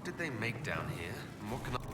did they make down here? And what can I...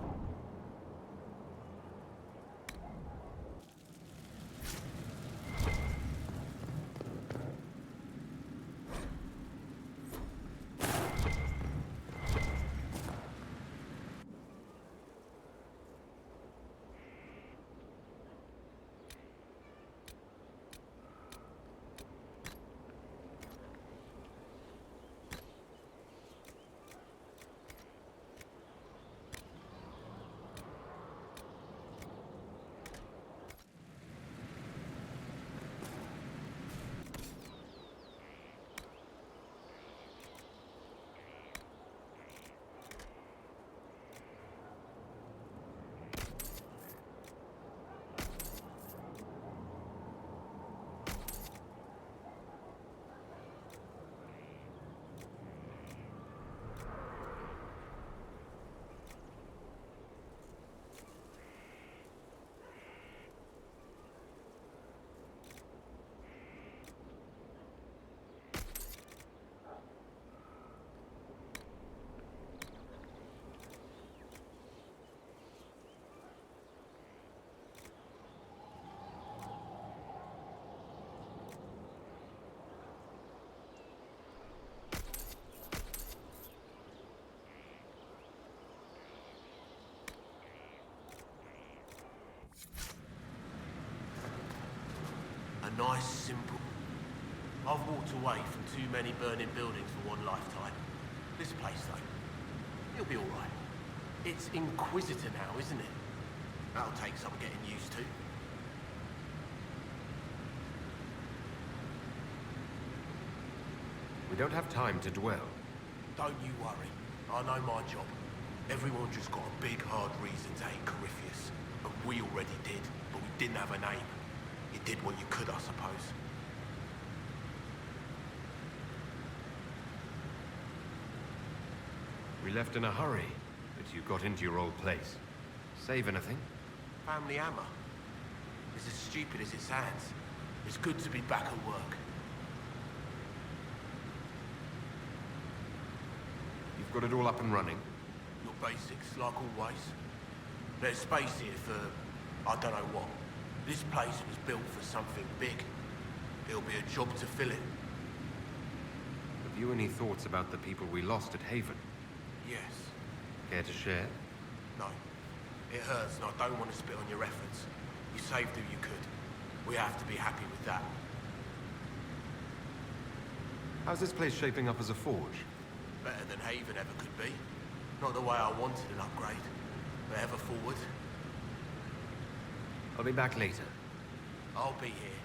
A nice, simple... I've walked away from too many burning buildings for one lifetime. This place, though, it'll be all right. It's Inquisitor now, isn't it? That'll take some getting used to. We don't have time to dwell. Don't you worry. I know my job. Everyone just got a big, hard reason to hate Corypheus. And we already did, but we didn't have a name. You did what you could, I suppose. We left in a hurry, but you got into your old place. Save anything? Family hammer. It's as stupid as it sounds. It's good to be back at work. You've got it all up and running? Your basics, like always. There's space here for... I don't know what. This place was built for something big. It'll be a job to fill it. Have you any thoughts about the people we lost at Haven? Yes. Care to share? No. It hurts and I don't want to spit on your efforts. You saved who you could. We have to be happy with that. How's this place shaping up as a forge? Better than Haven ever could be. Not the way I wanted an upgrade, but ever forward. I'll be back later. I'll be here.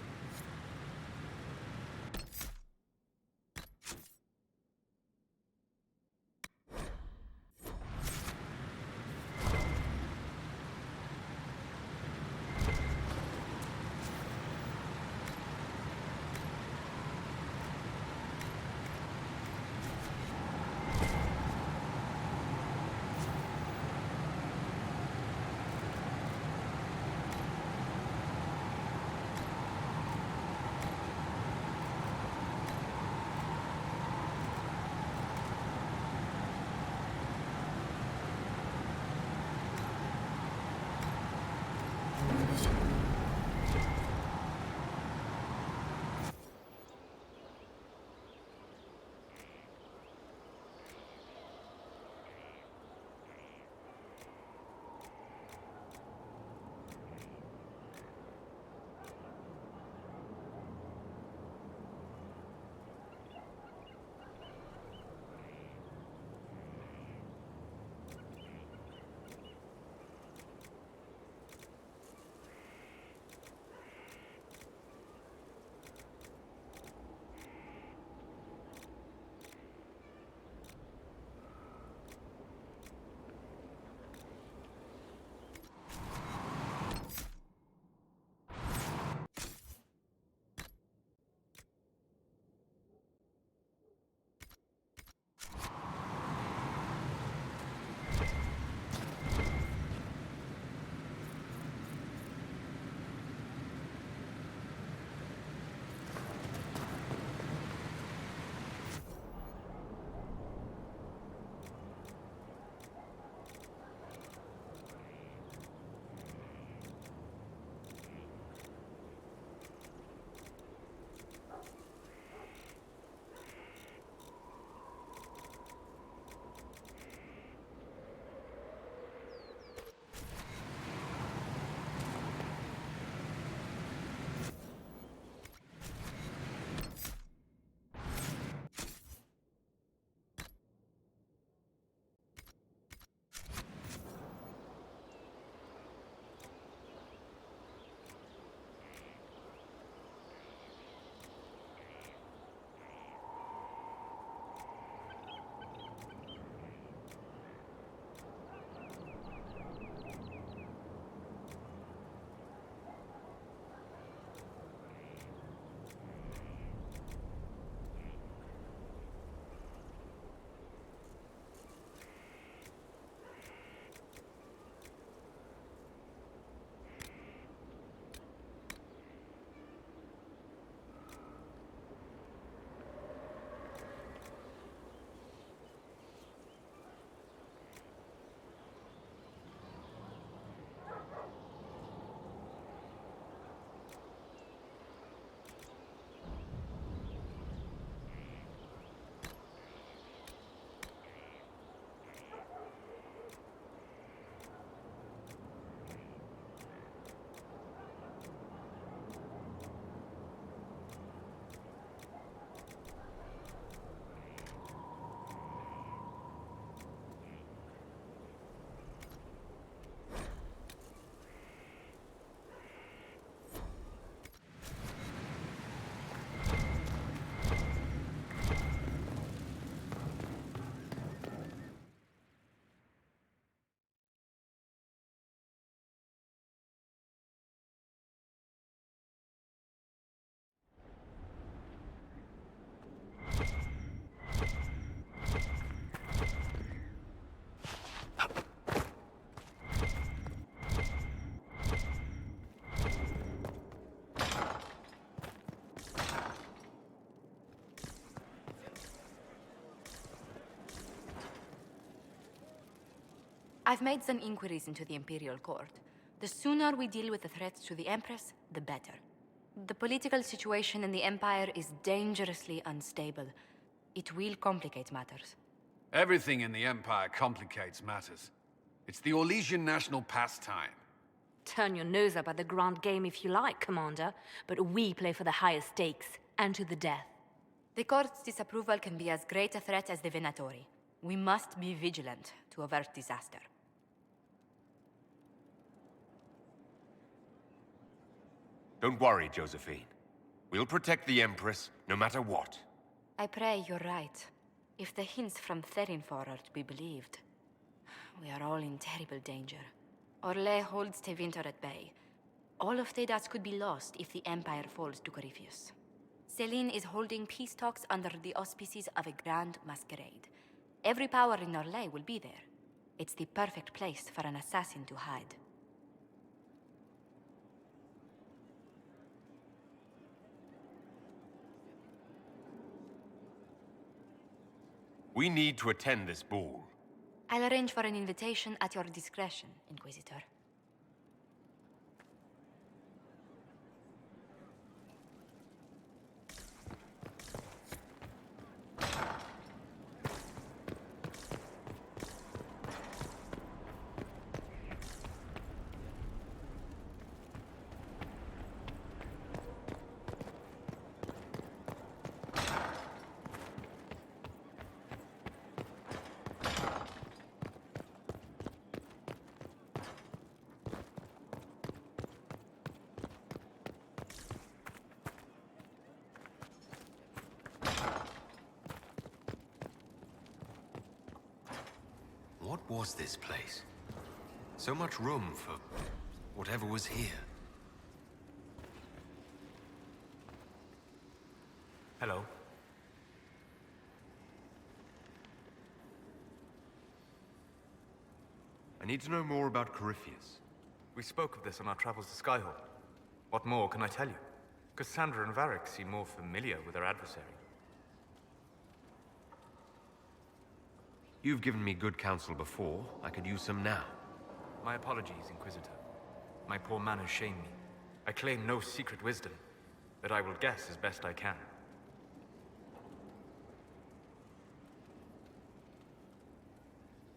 I've made some inquiries into the Imperial Court. The sooner we deal with the threats to the Empress, the better. The political situation in the Empire is dangerously unstable. It will complicate matters. Everything in the Empire complicates matters. It's the Orlesian national pastime. Turn your nose up at the grand game if you like, Commander, but we play for the highest stakes, and to the death. The Court's disapproval can be as great a threat as the Venatori. We must be vigilant to avert disaster. Don't worry, Josephine. We'll protect the Empress, no matter what. I pray you're right. If the hints from Therinfor are to be believed, we are all in terrible danger. Orlais holds Tevinter at bay. All of Thedas could be lost if the Empire falls to Corypheus. Celine is holding peace talks under the auspices of a grand masquerade. Every power in Orlais will be there. It's the perfect place for an assassin to hide. We need to attend this ball. I'll arrange for an invitation at your discretion, Inquisitor. What was this place? So much room for whatever was here. Hello. I need to know more about Corypheus. We spoke of this on our travels to Skyhawk. What more can I tell you? Cassandra and Varric seem more familiar with their adversary. You've given me good counsel before. I could use some now. My apologies, Inquisitor. My poor manners shame me. I claim no secret wisdom, but I will guess as best I can.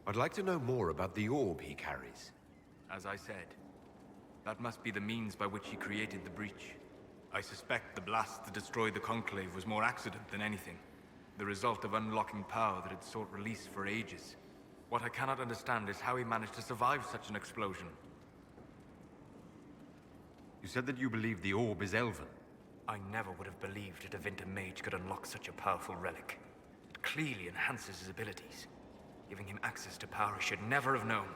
I'd like to know more about the orb he carries. As I said, that must be the means by which he created the breach. I suspect the blast that destroyed the Conclave was more accident than anything. The result of unlocking power that had sought release for ages. What I cannot understand is how he managed to survive such an explosion. You said that you believe the orb is Elven. I never would have believed a Tevinter mage could unlock such a powerful relic. It clearly enhances his abilities, giving him access to power he should never have known.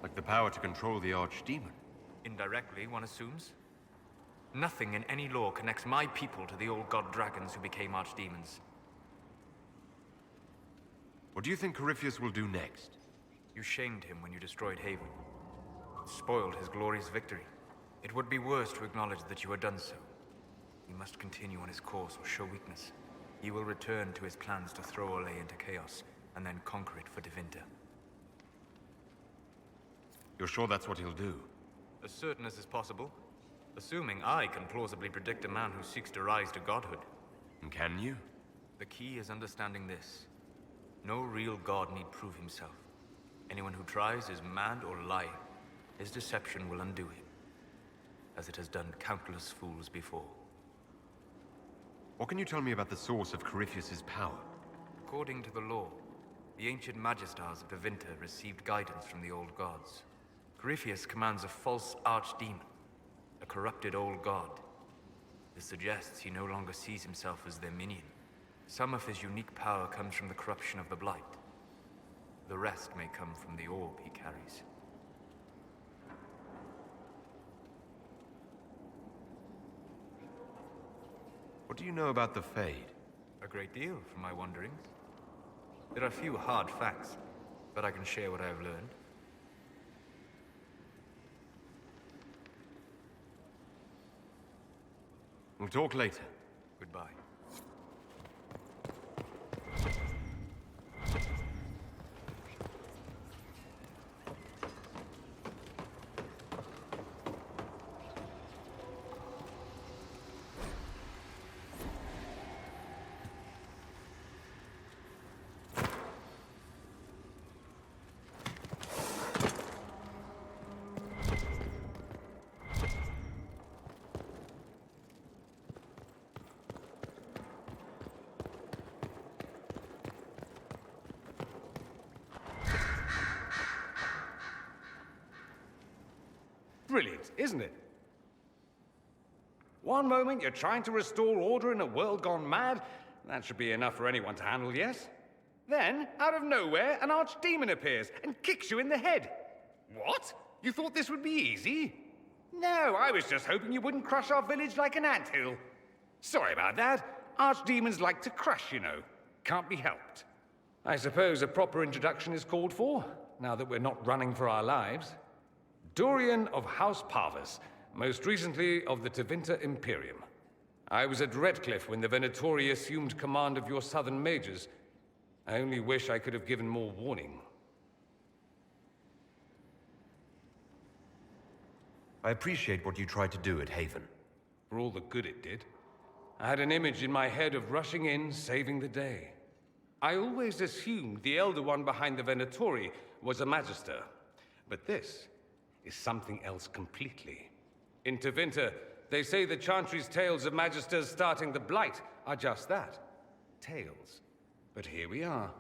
Like the power to control the Archdemon. Indirectly, one assumes. Nothing in any lore connects my people to the old god dragons who became archdemons. What do you think Corypheus will do next? You shamed him when you destroyed Haven. Spoiled his glorious victory. It would be worse to acknowledge that you had done so. He must continue on his course or show weakness. He will return to his plans to throw Orlais into chaos, and then conquer it for Tevinter. You're sure that's what he'll do? As certain as is possible. Assuming I can plausibly predict a man who seeks to rise to godhood. And can you? The key is understanding this. No real god need prove himself. Anyone who tries is mad or lying. His deception will undo him, as it has done countless fools before. What can you tell me about the source of Corypheus's power? According to the law, the ancient Magistars of Tevinter received guidance from the old gods. Corypheus commands a false archdemon, a corrupted old god. This suggests he no longer sees himself as their minion. Some of his unique power comes from the corruption of the Blight. The rest may come from the orb he carries. What do you know about the Fade? A great deal, from my wanderings. There are few hard facts, but I can share what I have learned. We'll talk later. Goodbye. Brilliant, isn't it? One moment you're trying to restore order in a world gone mad. That should be enough for anyone to handle, yes? Then, out of nowhere, an archdemon appears and kicks you in the head. What? You thought this would be easy? No, I was just hoping you wouldn't crush our village like an anthill. Sorry about that. Archdemons like to crush, you know. Can't be helped. I suppose a proper introduction is called for, now that we're not running for our lives. Dorian of House Parvus, most recently of the Tevinter Imperium. I was at Redcliffe when the Venatori assumed command of your southern mages. I only wish I could have given more warning. I appreciate what you tried to do at Haven. For all the good it did. I had an image in my head of rushing in, saving the day. I always assumed the Elder One behind the Venatori was a Magister. But this is something else completely. In Tevinter, they say the Chantry's tales of Magisters starting the Blight are just that. Tales. But here we are.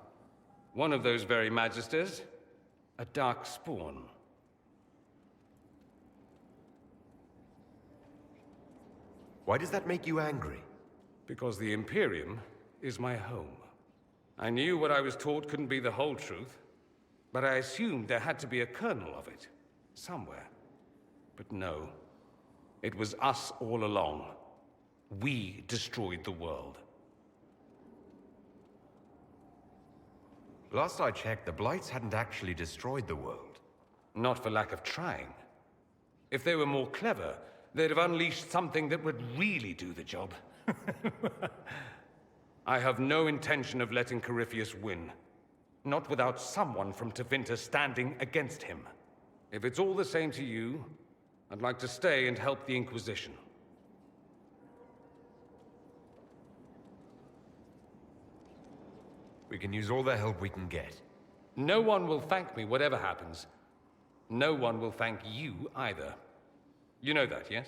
One of those very Magisters. A dark spawn. Why does that make you angry? Because the Imperium is my home. I knew what I was taught couldn't be the whole truth, but I assumed there had to be a kernel of it, somewhere. But no, it was us all along. We destroyed the world. Last I checked, the Blights hadn't actually destroyed the world. Not for lack of trying. If they were more clever, they'd have unleashed something that would really do the job. I have no intention of letting Corypheus win. Not without someone from Tevinter standing against him. If it's all the same to you, I'd like to stay and help the Inquisition. We can use all the help we can get. No one will thank me, whatever happens. No one will thank you either. You know that, yes?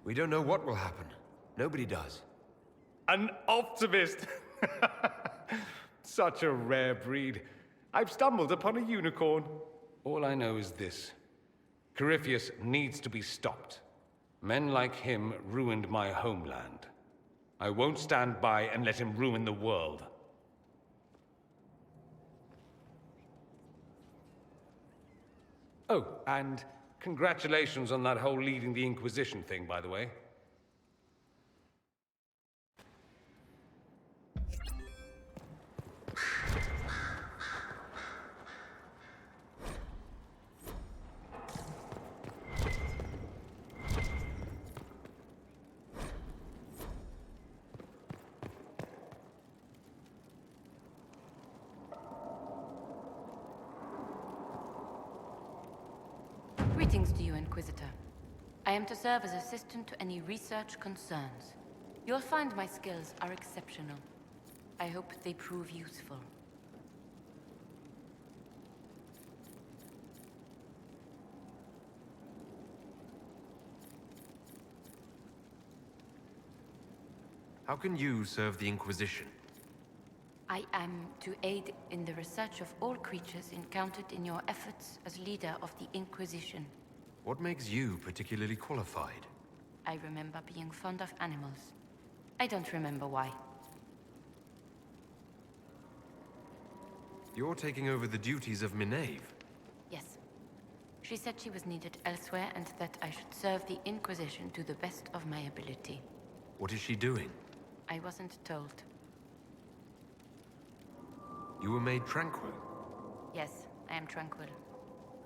We don't know what will happen. Nobody does. An optimist! Such a rare breed. I've stumbled upon a unicorn. All I know is this. Corypheus needs to be stopped. Men like him ruined my homeland. I won't stand by and let him ruin the world. Oh, and congratulations on that whole leading the Inquisition thing, by the way. Greetings to you, Inquisitor. I am to serve as assistant to any research concerns. You'll find my skills are exceptional. I hope they prove useful. How can you serve the Inquisition? I am to aid in the research of all creatures encountered in your efforts as leader of the Inquisition. What makes you particularly qualified? I remember being fond of animals. I don't remember why. You're taking over the duties of Minave. Yes. She said she was needed elsewhere and that I should serve the Inquisition to the best of my ability. What is she doing? I wasn't told. You were made tranquil. Yes, I am tranquil.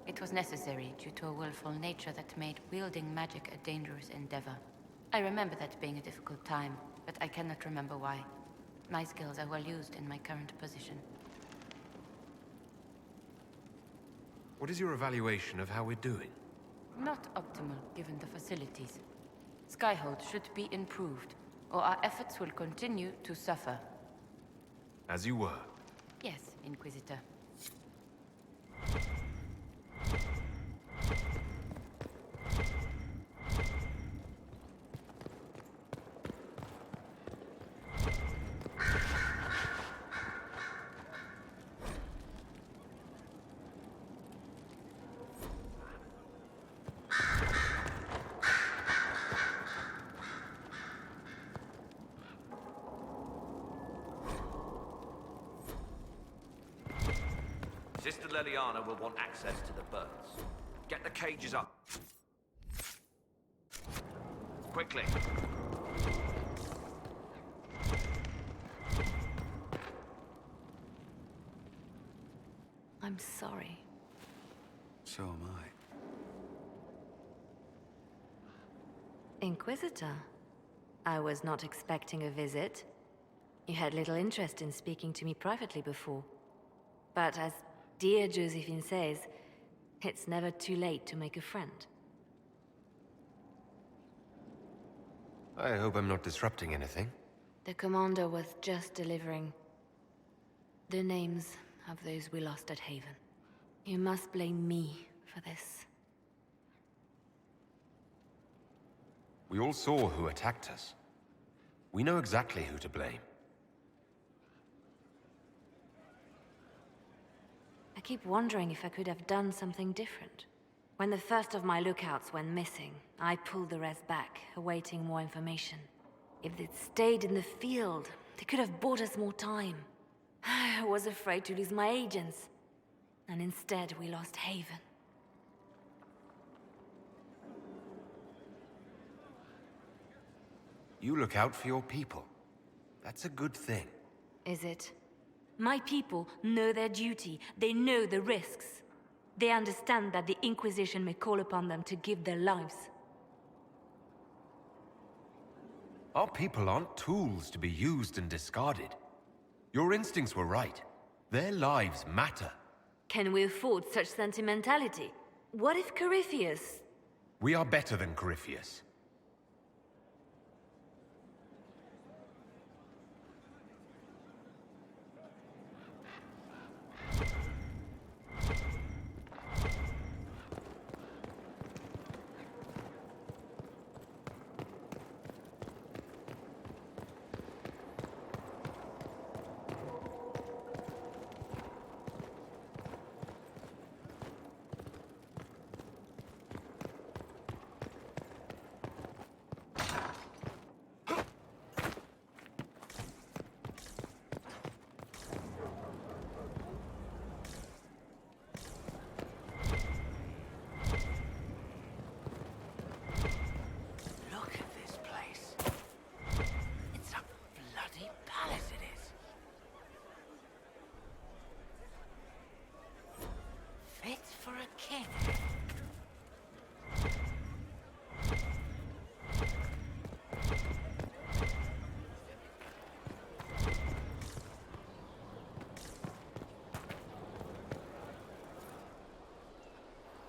It was necessary due to a willful nature that made wielding magic a dangerous endeavor. I remember that being a difficult time, but I cannot remember why. My skills are well used in my current position. What is your evaluation of how we're doing? Not optimal, given the facilities. Skyhold should be improved, or our efforts will continue to suffer. As you were. Yes, Inquisitor. Sister Leliana will want access to the birds. Get the cages up. Quickly. I'm sorry. So am I. Inquisitor, I was not expecting a visit. You had little interest in speaking to me privately before. But as dear Josephine says, it's never too late to make a friend. I hope I'm not disrupting anything. The commander was just delivering the names of those we lost at Haven. You must blame me for this. We all saw who attacked us. We know exactly who to blame. I keep wondering if I could have done something different. When the first of my lookouts went missing, I pulled the rest back, awaiting more information. If they'd stayed in the field, they could have bought us more time. I was afraid to lose my agents. And instead, we lost Haven. You look out for your people. That's a good thing. Is it? My people know their duty. They know the risks. They understand that the Inquisition may call upon them to give their lives. Our people aren't tools to be used and discarded. Your instincts were right. Their lives matter. Can we afford such sentimentality? What if Corypheus... We are better than Corypheus. Look at this place. It's a bloody palace, it is. Fit for a king.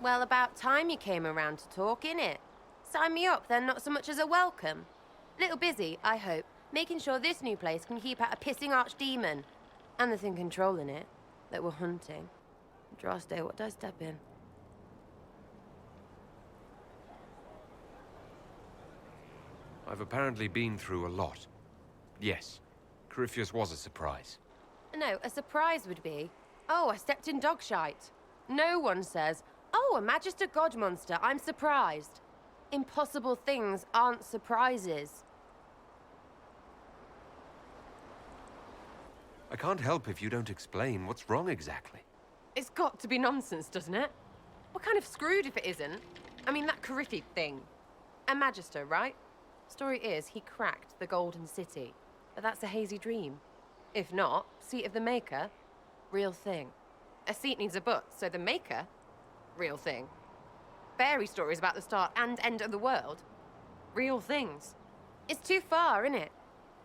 Well, about time you came around to talk, innit? Sign me up, then not so much as a welcome. Little busy, I hope, making sure this new place can keep out a pissing archdemon. And the thing controlling it, that we're hunting. Droste, what did I step in? I've apparently been through a lot. Yes, Corypheus was a surprise. No, a surprise would be, oh, I stepped in dog shite. No one says, oh, a Magister God monster, I'm surprised. Impossible things aren't surprises. I can't help if you don't explain what's wrong exactly. It's got to be nonsense, doesn't it? We're kind of screwed if it isn't. I mean, that Corypheus thing. A Magister, right? Story is, he cracked the Golden City. But that's a hazy dream. If not, seat of the Maker, real thing. A seat needs a butt, so the Maker, real thing. Fairy stories about the start and end of the world, real things. It's too far, innit?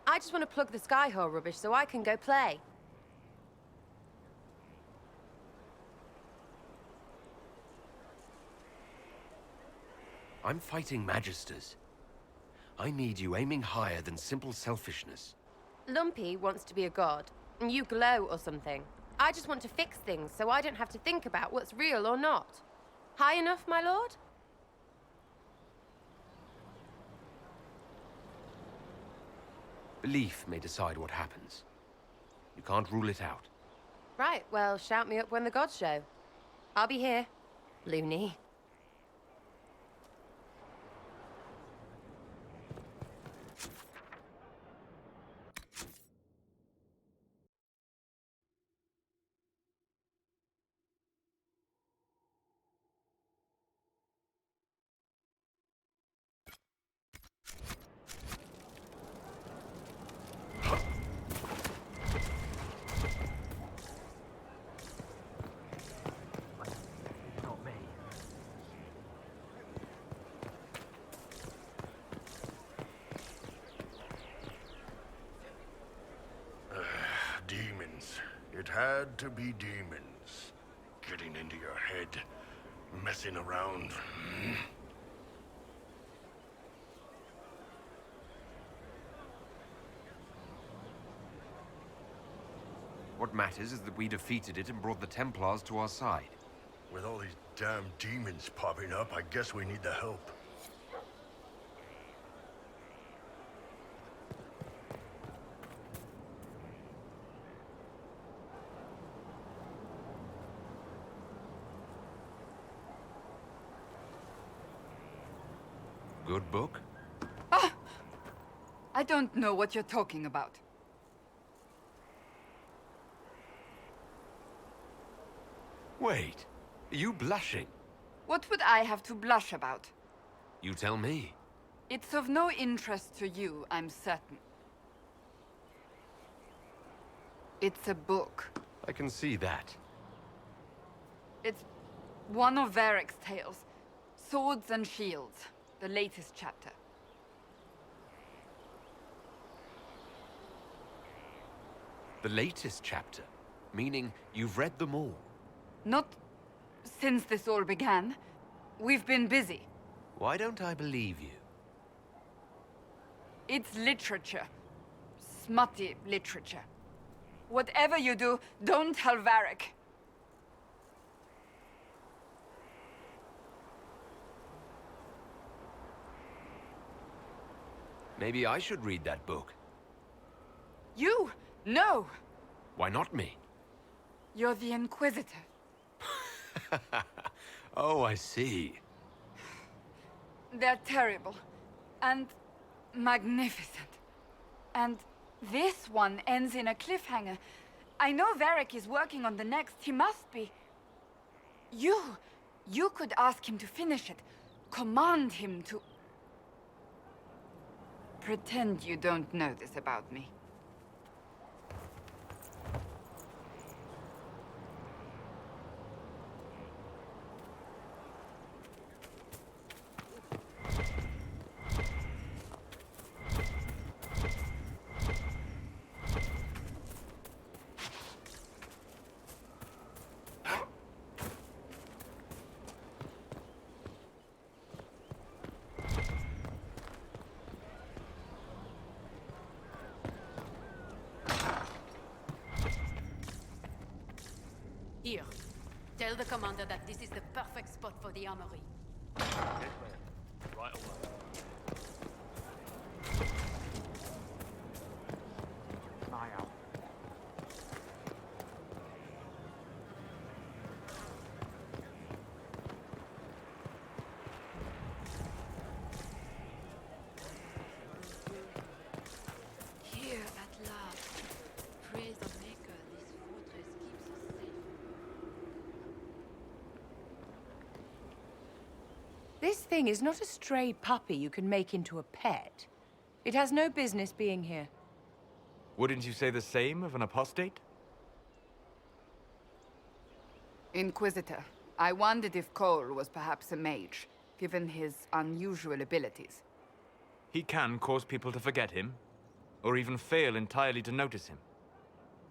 I just want to plug the Skyhole rubbish so I can go play. I'm fighting Magisters. I need you aiming higher than simple selfishness. Lumpy wants to be a god, and you glow or something. I just want to fix things so I don't have to think about what's real or not. High enough, my lord? Belief may decide what happens. You can't rule it out. Right, well, shout me up when the gods show. I'll be here, loony. had to be demons. Getting into your head, messing around. What matters is that we defeated it and brought the Templars to our side. With all these damn demons popping up, I guess we need the help. Good book? Ah! I don't know what you're talking about. Wait, are you blushing? What would I have to blush about? You tell me. It's of no interest to you, I'm certain. It's a book. I can see that. It's one of Varric's tales. Swords and Shields, the latest chapter. The latest chapter? Meaning you've read them all? Not since this all began. We've been busy. Why don't I believe you? It's literature. Smutty literature. Whatever you do, don't tell Varric. Maybe I should read that book. You? No! Why not me? You're the Inquisitor. Oh, I see. They're terrible. And magnificent. And this one ends in a cliffhanger. I know Varric is working on the next. He must be. You could ask him to finish it. Command him to... Pretend you don't know this about me. Here. Tell the commander that this is the perfect spot for the armory. Right away. Eye out. Here at last. Praise the Maker, this fortress keeps us safe. This thing is not a stray puppy you can make into a pet. It has no business being here. Wouldn't you say the same of an apostate? Inquisitor, I wondered if Cole was perhaps a mage, given his unusual abilities. He can cause people to forget him, or even fail entirely to notice him.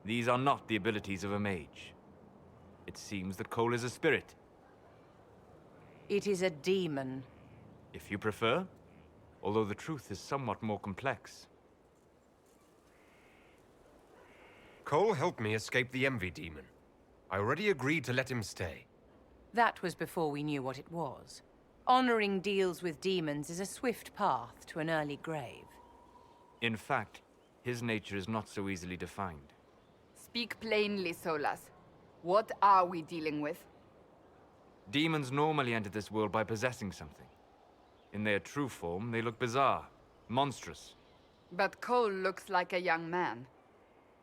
These are not the abilities of a mage. It seems that Cole is a spirit. It is a demon. If you prefer, although the truth is somewhat more complex. Cole helped me escape the Envy Demon. I already agreed to let him stay. That was before we knew what it was. Honoring deals with demons is a swift path to an early grave. In fact, his nature is not so easily defined. Speak plainly, Solas. What are we dealing with? Demons normally enter this world by possessing something. In their true form, they look bizarre, monstrous. But Cole looks like a young man.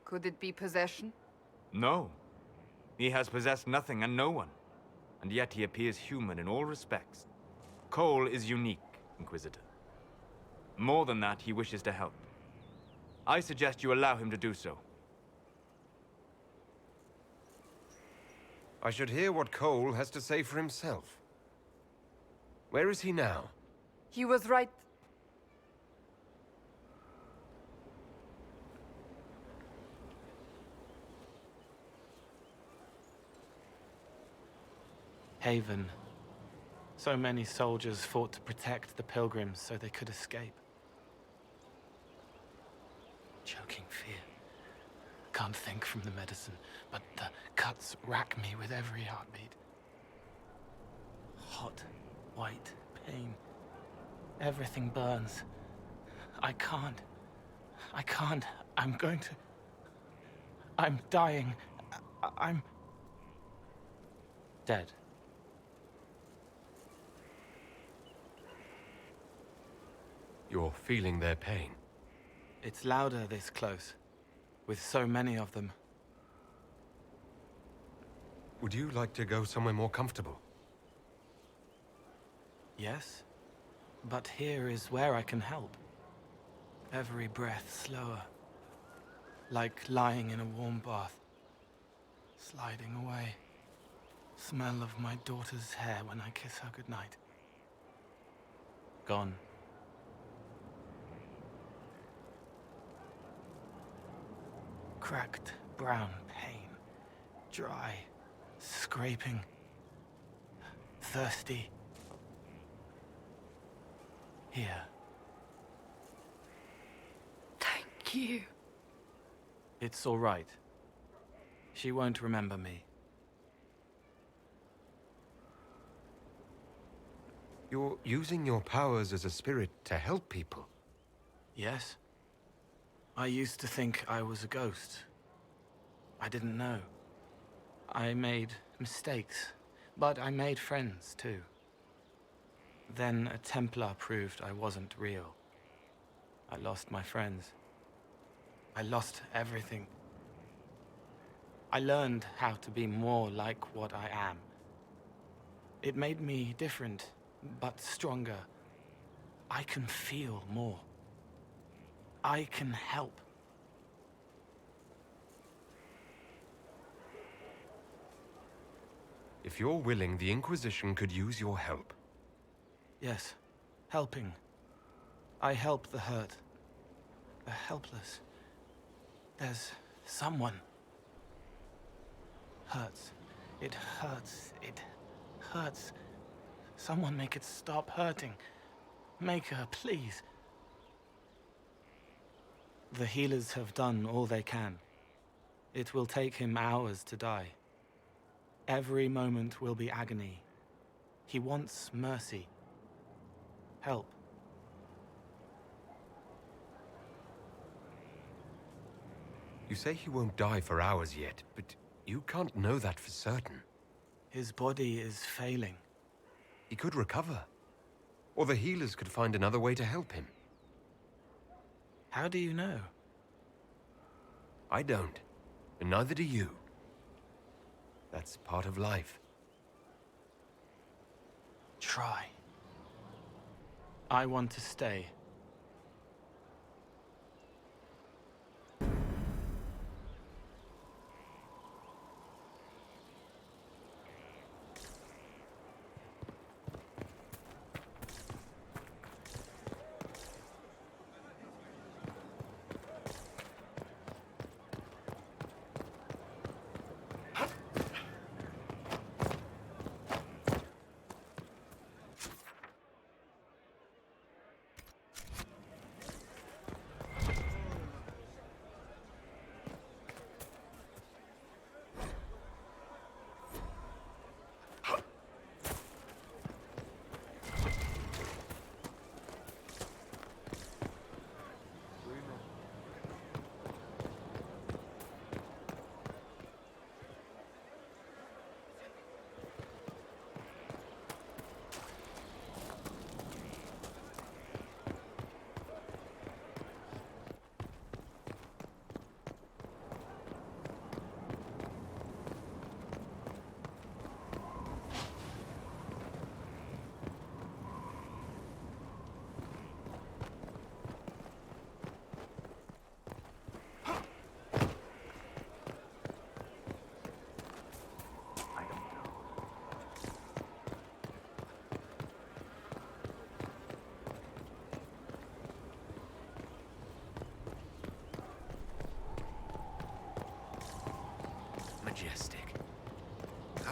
Could it be possession? No. He has possessed nothing and no one. And yet he appears human in all respects. Cole is unique, Inquisitor. More than that, he wishes to help. I suggest you allow him to do so. I should hear what Cole has to say for himself. Where is he now? He was right... Haven. So many soldiers fought to protect the pilgrims so they could escape. Choking fear. Can't think from the medicine, but the cuts rack me with every heartbeat. Hot, white pain. Everything burns. I can't. I'm going to... I'm dying. I'm... dead. You're feeling their pain. It's louder this close, with so many of them. Would you like to go somewhere more comfortable? Yes, but here is where I can help. Every breath slower, like lying in a warm bath, sliding away. Smell of my daughter's hair when I kiss her goodnight. Gone. Cracked brown pain, dry, scraping, thirsty. Here. Thank you. It's all right. She won't remember me. You're using your powers as a spirit to help people. Yes? I used to think I was a ghost. I didn't know. I made mistakes, but I made friends too. Then a Templar proved I wasn't real. I lost my friends. I lost everything. I learned how to be more like what I am. It made me different, but stronger. I can feel more. I can help. If you're willing, the Inquisition could use your help. Yes, helping. I help the hurt, the helpless. There's someone. Hurts. It hurts. It hurts. Someone make it stop hurting. Make her, please. The healers have done all they can. It will take him hours to die. Every moment will be agony. He wants mercy. Help. You say he won't die for hours yet, but you can't know that for certain. His body is failing. He could recover. Or the healers could find another way to help him. How do you know? I don't, and neither do you. That's part of life. Try. I want to stay. Majestic.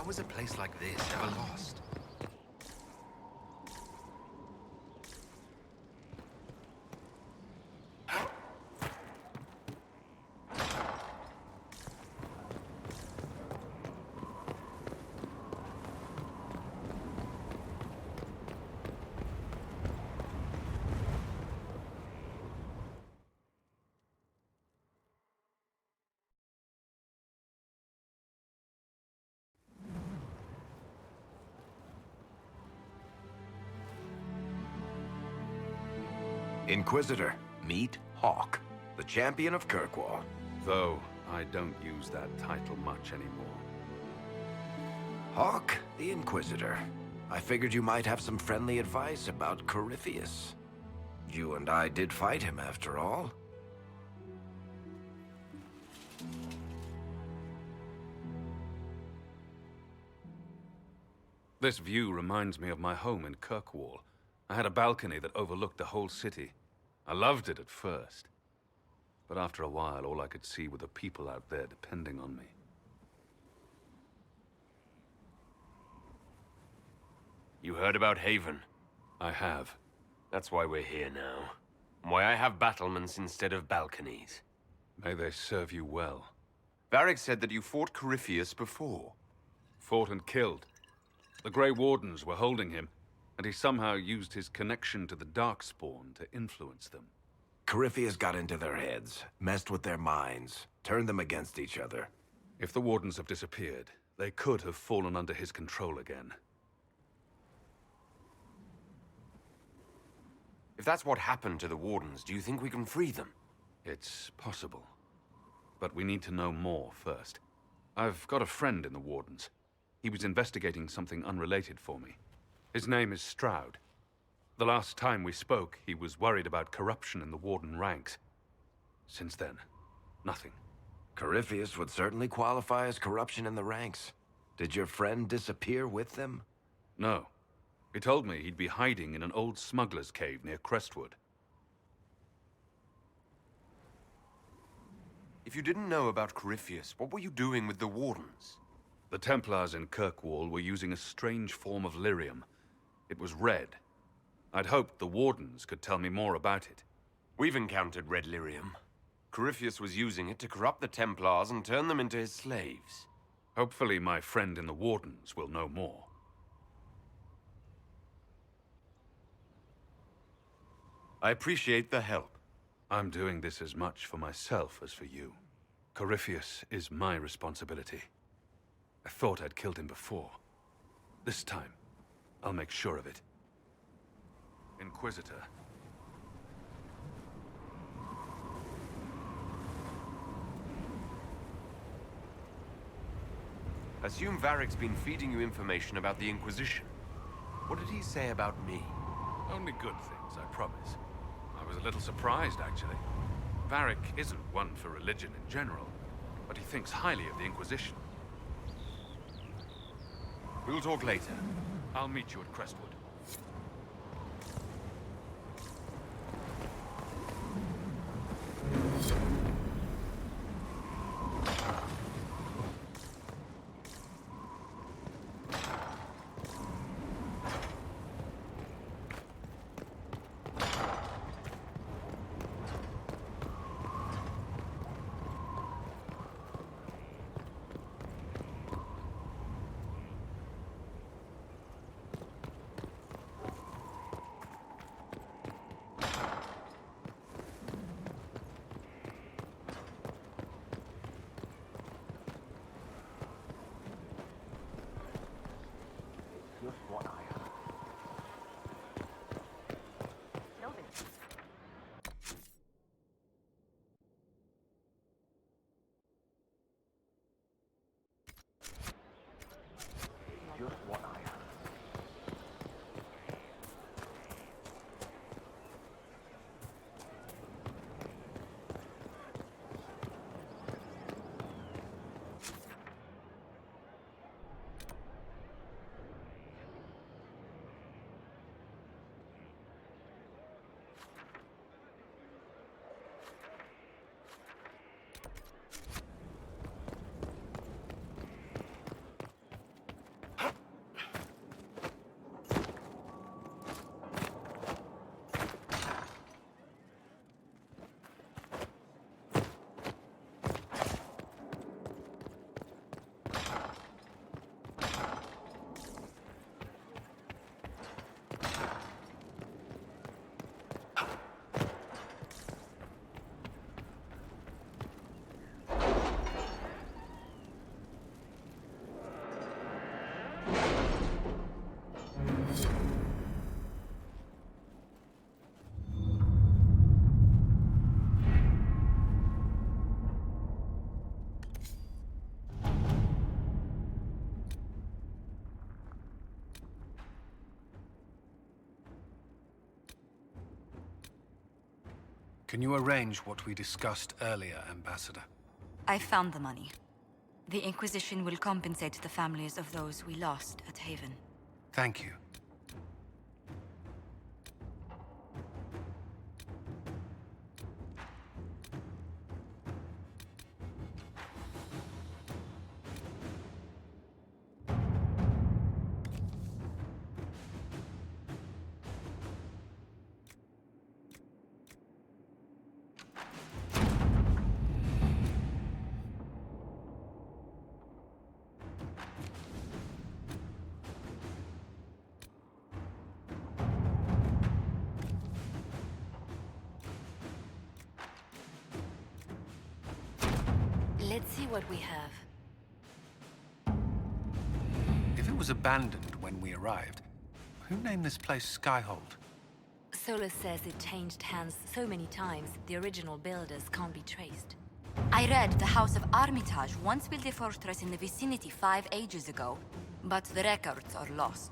How was a place like this ever lost? Inquisitor, meet Hawk, the champion of Kirkwall. Though I don't use that title much anymore. Hawk, the Inquisitor. I figured you might have some friendly advice about Corypheus. You and I did fight him, after all. This view reminds me of my home in Kirkwall. I had a balcony that overlooked the whole city. I loved it at first. But after a while, all I could see were the people out there depending on me. You heard about Haven? I have. That's why we're here now. Why I have battlements instead of balconies. May they serve you well. Varric said that you fought Corypheus before. Fought and killed. The Grey Wardens were holding him, and he somehow used his connection to the Darkspawn to influence them. Corypheus got into their heads, messed with their minds, turned them against each other. If the Wardens have disappeared, they could have fallen under his control again. If that's what happened to the Wardens, do you think we can free them? It's possible. But we need to know more first. I've got a friend in the Wardens. He was investigating something unrelated for me. His name is Stroud. The last time we spoke, he was worried about corruption in the Warden ranks. Since then, nothing. Corypheus would certainly qualify as corruption in the ranks. Did your friend disappear with them? No. He told me he'd be hiding in an old smuggler's cave near Crestwood. If you didn't know about Corypheus, what were you doing with the Wardens? The Templars in Kirkwall were using a strange form of lyrium. It was red. I'd hoped the Wardens could tell me more about it. We've encountered red lyrium. Corypheus was using it to corrupt the Templars and turn them into his slaves. Hopefully my friend in the Wardens will know more. I appreciate the help. I'm doing this as much for myself as for you. Corypheus is my responsibility. I thought I'd killed him before. This time, I'll make sure of it. Inquisitor. Assume Varric's been feeding you information about the Inquisition. What did he say about me? Only good things, I promise. I was a little surprised, actually. Varric isn't one for religion in general, but he thinks highly of the Inquisition. We'll talk later. I'll meet you at Crestwood. Can you arrange what we discussed earlier, Ambassador? I found the money. The Inquisition will compensate the families of those we lost at Haven. Thank you. Let's see what we have. If it was abandoned when we arrived, who named this place Skyhold? Solus says it changed hands so many times, the original builders can't be traced. I read the House of Armitage once built a fortress in the vicinity 5 ages ago, but the records are lost.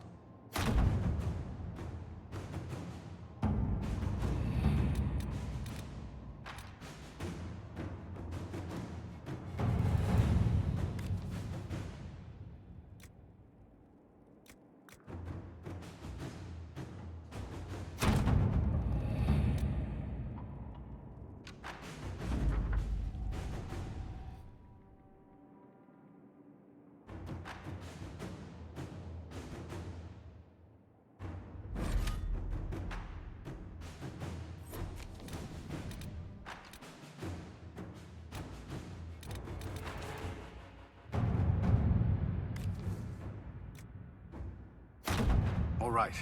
All right.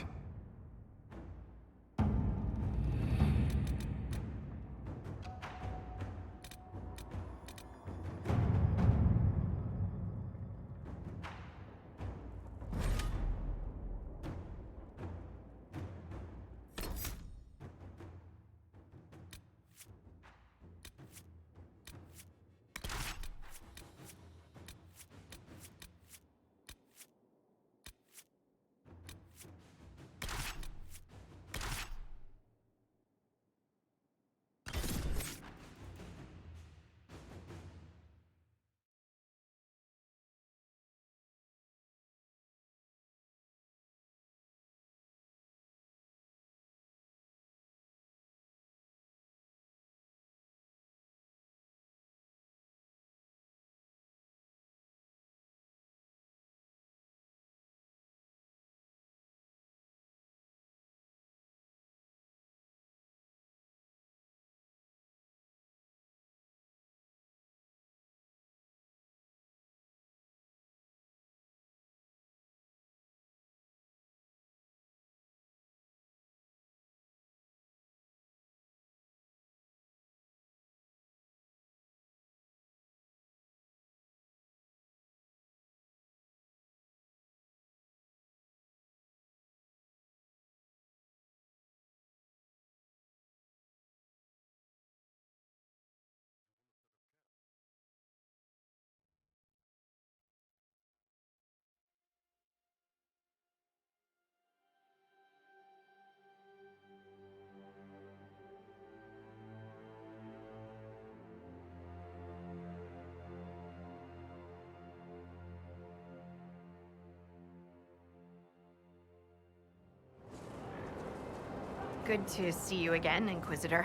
Good to see you again, Inquisitor.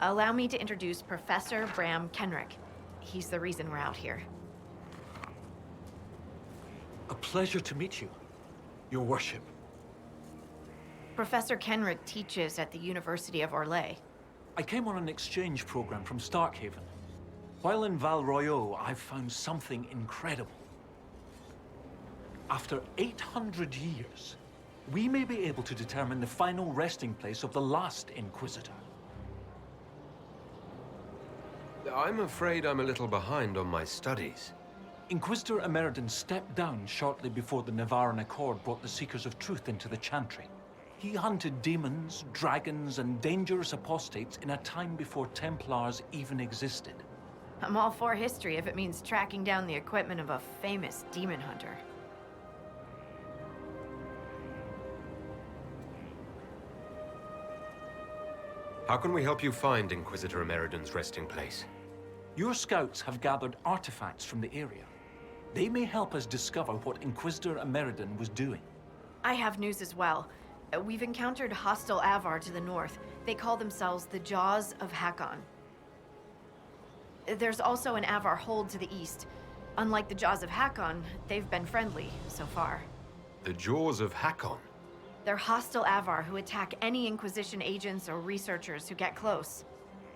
Allow me to introduce Professor Bram Kenrick. He's the reason we're out here. A pleasure to meet you, Your Worship. Professor Kenrick teaches at the University of Orlais. I came on an exchange program from Starkhaven. While in Val Royeaux, I've found something incredible. After 800 years, we may be able to determine the final resting place of the last Inquisitor. I'm afraid I'm a little behind on my studies. Inquisitor Emeridon stepped down shortly before the Nevarran Accord brought the Seekers of Truth into the Chantry. He hunted demons, dragons, and dangerous apostates in a time before Templars even existed. I'm all for history if it means tracking down the equipment of a famous demon hunter. How can we help you find Inquisitor Emeridon's resting place? Your scouts have gathered artifacts from the area. They may help us discover what Inquisitor Emeridon was doing. I have news as well. We've encountered hostile Avar to the north. They call themselves the Jaws of Hakon. There's also an Avar hold to the east. Unlike the Jaws of Hakon, they've been friendly so far. The Jaws of Hakon? They're hostile Avar who attack any Inquisition agents or researchers who get close.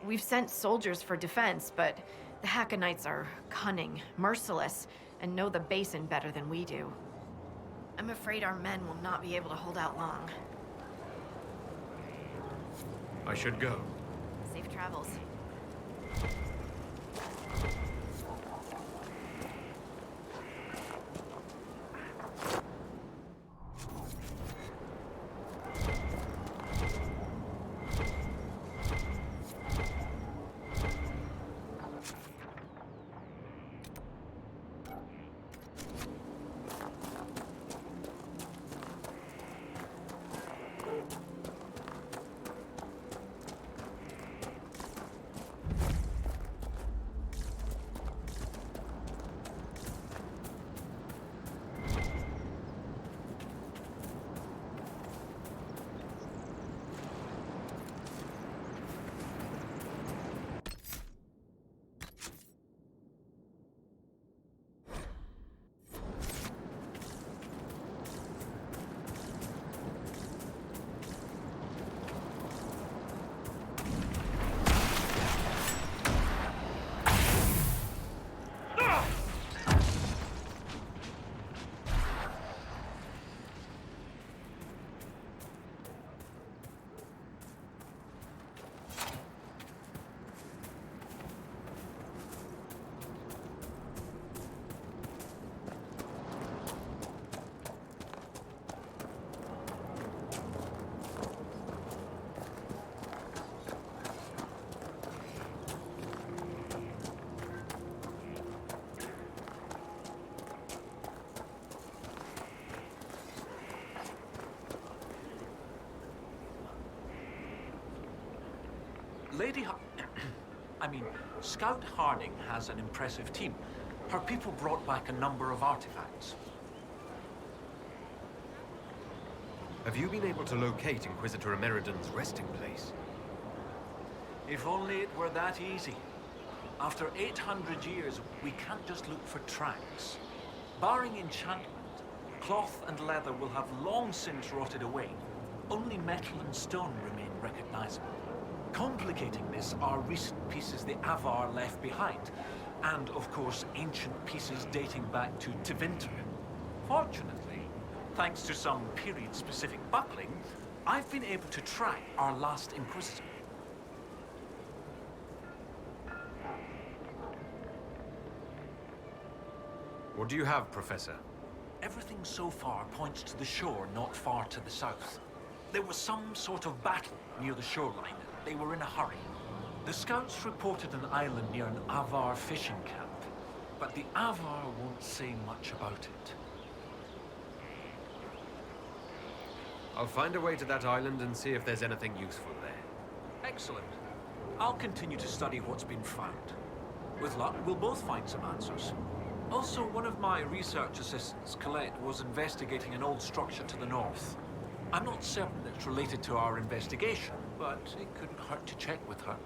We've sent soldiers for defense, but the Hakonites are cunning, merciless, and know the basin better than we do. I'm afraid our men will not be able to hold out long. I should go. Safe travels. Scout Harding has an impressive team. Her people brought back a number of artifacts. Have you been able to locate Inquisitor Emeridon's resting place? If only it were that easy. After 800 years, we can't just look for tracks. Barring enchantment, cloth and leather will have long since rotted away. Only metal and stone remain recognizable. Complicating this are recent pieces the Avar left behind, and of course ancient pieces dating back to Tevinter. Fortunately, thanks to some period-specific buckling, I've been able to track our last Inquisitor. What do you have, Professor? Everything so far points to the shore not far to the south. There was some sort of battle near the shoreline. They were in a hurry. The scouts reported an island near an Avar fishing camp, but the Avar won't say much about it. I'll find a way to that island and see if there's anything useful there. Excellent. I'll continue to study what's been found. With luck, we'll both find some answers. Also, one of my research assistants, Colette, was investigating an old structure to the north. I'm not certain it's related to our investigation, but it couldn't hurt to check with her.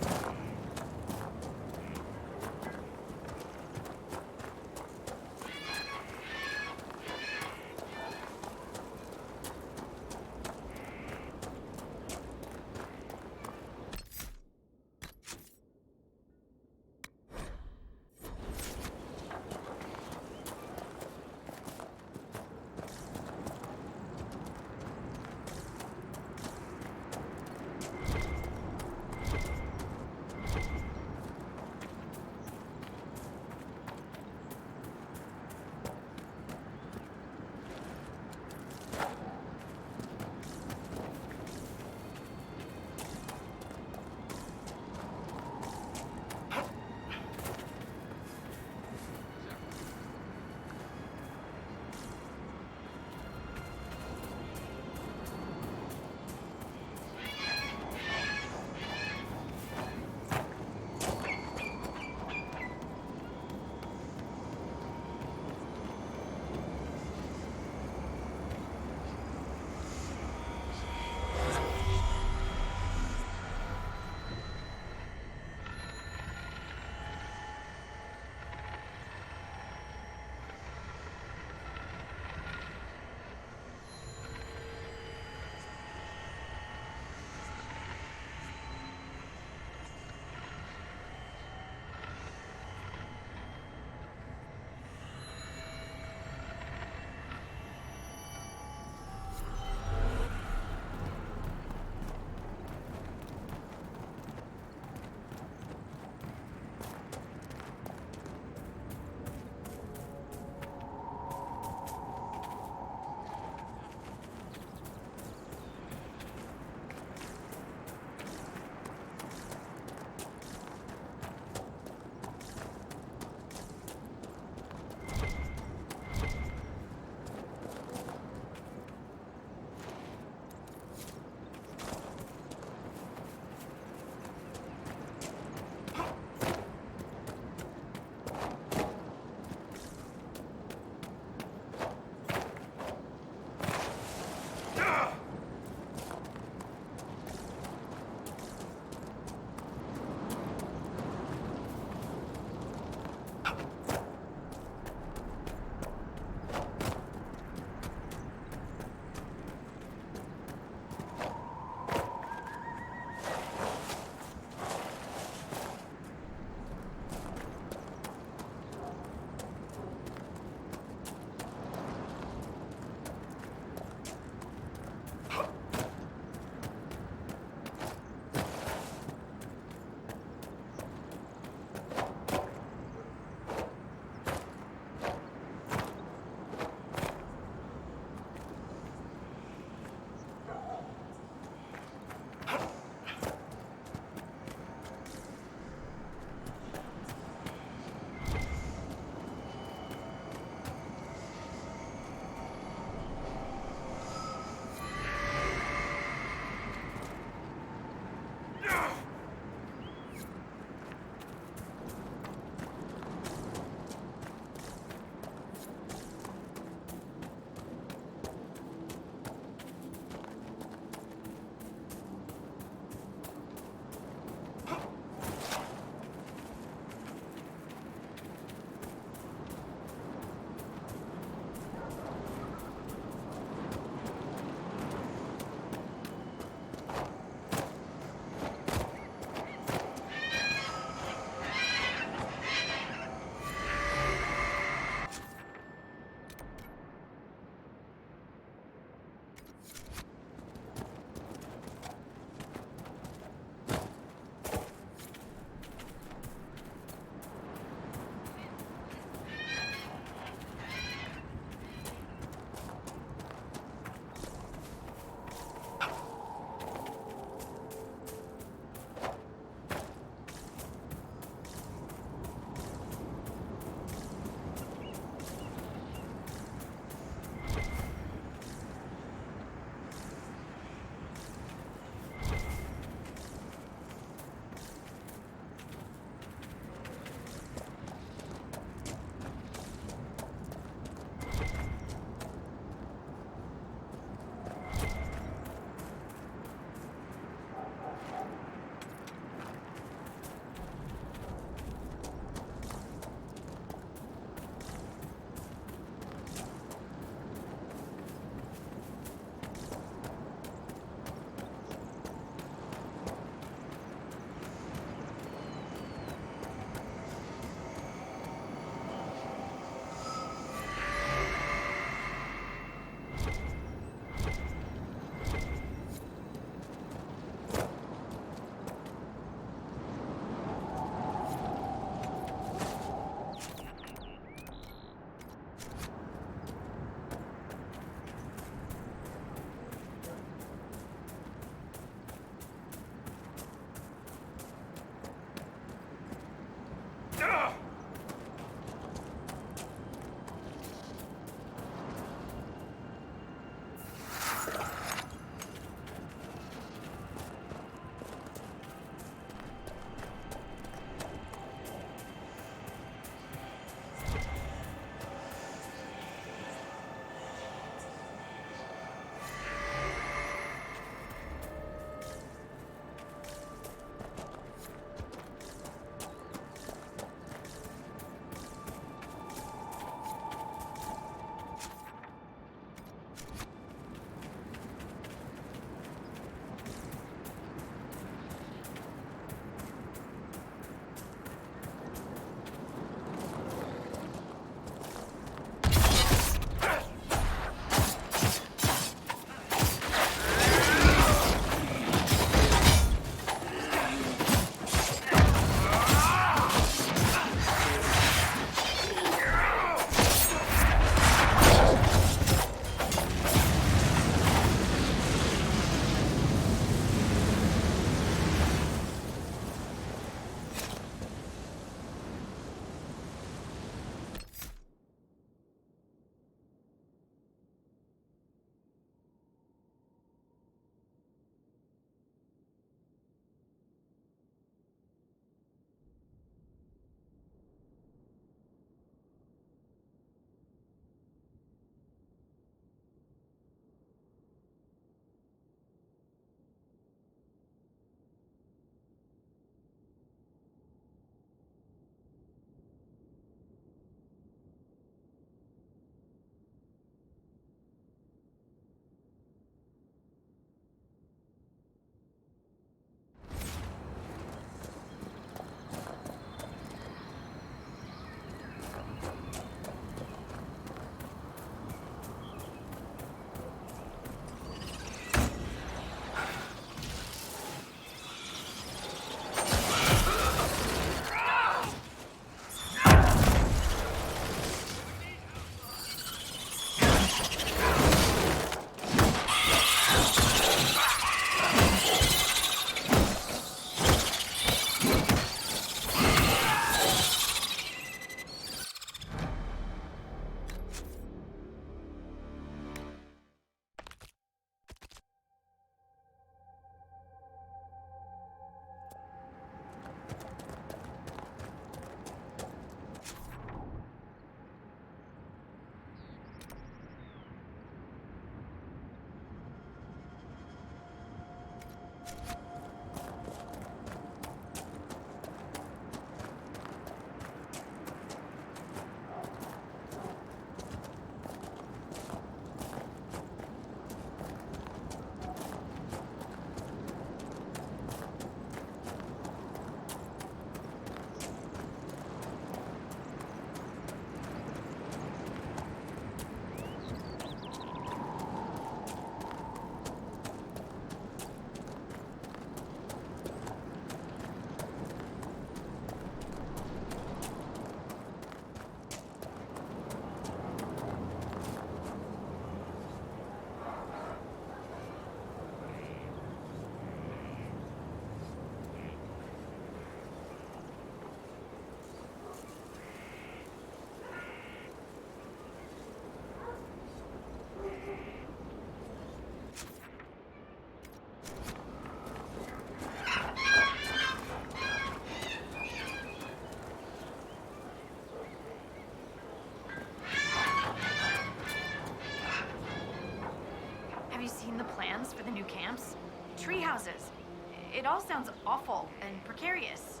It all sounds awful and precarious.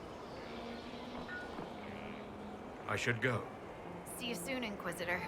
I should go. See you soon, Inquisitor.